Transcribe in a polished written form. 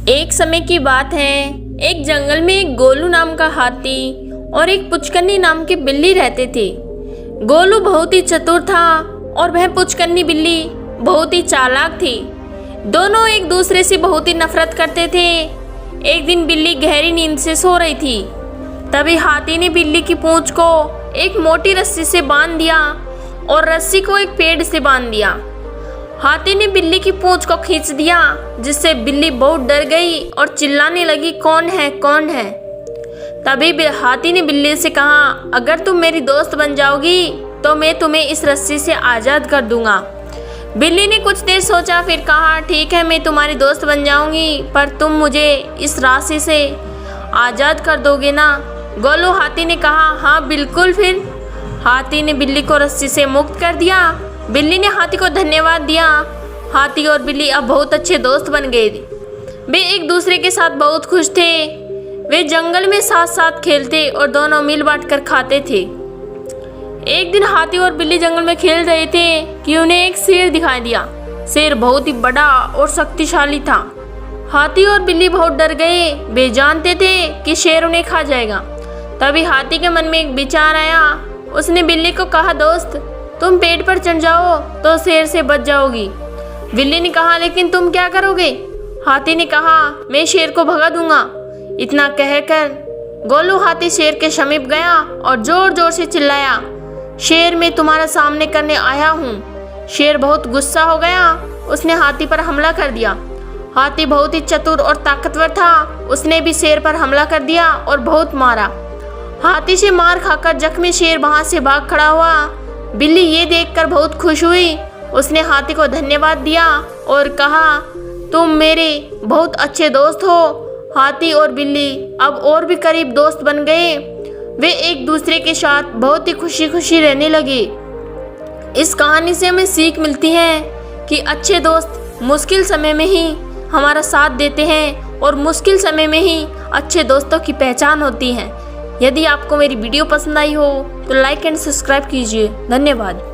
एक समय की बात है, एक जंगल में एक गोलू नाम का हाथी और एक पुचकन्नी नाम की बिल्ली रहते थे। गोलू बहुत ही चतुर था और वह पुचकन्नी बिल्ली बहुत ही चालाक थी। दोनों एक दूसरे से बहुत ही नफरत करते थे। एक दिन बिल्ली गहरी नींद से सो रही थी, तभी हाथी ने बिल्ली की पूंछ को एक मोटी रस्सी से बांध दिया और रस्सी को एक पेड़ से बांध दिया। हाथी ने बिल्ली की पूंछ को खींच दिया, जिससे बिल्ली बहुत डर गई और चिल्लाने लगी, कौन है कौन है। तभी हाथी ने बिल्ली से कहा, अगर तुम मेरी दोस्त बन जाओगी तो मैं तुम्हें इस रस्सी से आज़ाद कर दूंगा। बिल्ली ने कुछ देर सोचा, फिर कहा, ठीक है मैं तुम्हारी दोस्त बन जाऊंगी, पर तुम मुझे इस रस्सी से आज़ाद कर दोगे ना। गोलू हाथी ने कहा, हाँ बिल्कुल। फिर हाथी ने बिल्ली को रस्सी से मुक्त कर दिया। बिल्ली ने हाथी को धन्यवाद दिया। हाथी और बिल्ली अब बहुत अच्छे दोस्त बन गए। वे एक दूसरे के साथ बहुत खुश थे। वे जंगल में साथ साथ खेलते और दोनों मिल बांट कर खाते थे। एक दिन हाथी और बिल्ली जंगल में खेल रहे थे कि उन्हें एक शेर दिखाई दिया। शेर बहुत ही बड़ा और शक्तिशाली था। हाथी और बिल्ली बहुत डर गए। वे जानते थे कि शेर उन्हें खा जाएगा। तभी हाथी के मन में एक विचार आया। उसने बिल्ली को कहा, दोस्त तुम पेड़ पर चढ़ जाओ तो शेर से बच जाओगी। बिल्ली ने कहा, लेकिन तुम क्या करोगे? हाथी ने कहा, मैं शेर को भगा दूंगा। इतना कहकर गोलू हाथी शेर के समीप गया और जोर जोर से चिल्लाया, शेर मैं तुम्हारा सामने करने आया हूँ। शेर बहुत गुस्सा हो गया। उसने हाथी पर हमला कर दिया। हाथी बहुत ही चतुर और ताकतवर था। उसने भी शेर पर हमला कर दिया और बहुत मारा। हाथी से मार खाकर जख्मी शेर वहां से भाग खड़ा हुआ। बिल्ली ये देखकर बहुत खुश हुई। उसने हाथी को धन्यवाद दिया और कहा, तुम मेरे बहुत अच्छे दोस्त हो। हाथी और बिल्ली अब और भी करीब दोस्त बन गए। वे एक दूसरे के साथ बहुत ही खुशी खुशी रहने लगे। इस कहानी से हमें सीख मिलती है कि अच्छे दोस्त मुश्किल समय में ही हमारा साथ देते हैं और मुश्किल समय में ही अच्छे दोस्तों की पहचान होती है। यदि आपको मेरी वीडियो पसंद आई हो तो लाइक एंड सब्सक्राइब कीजिए। धन्यवाद।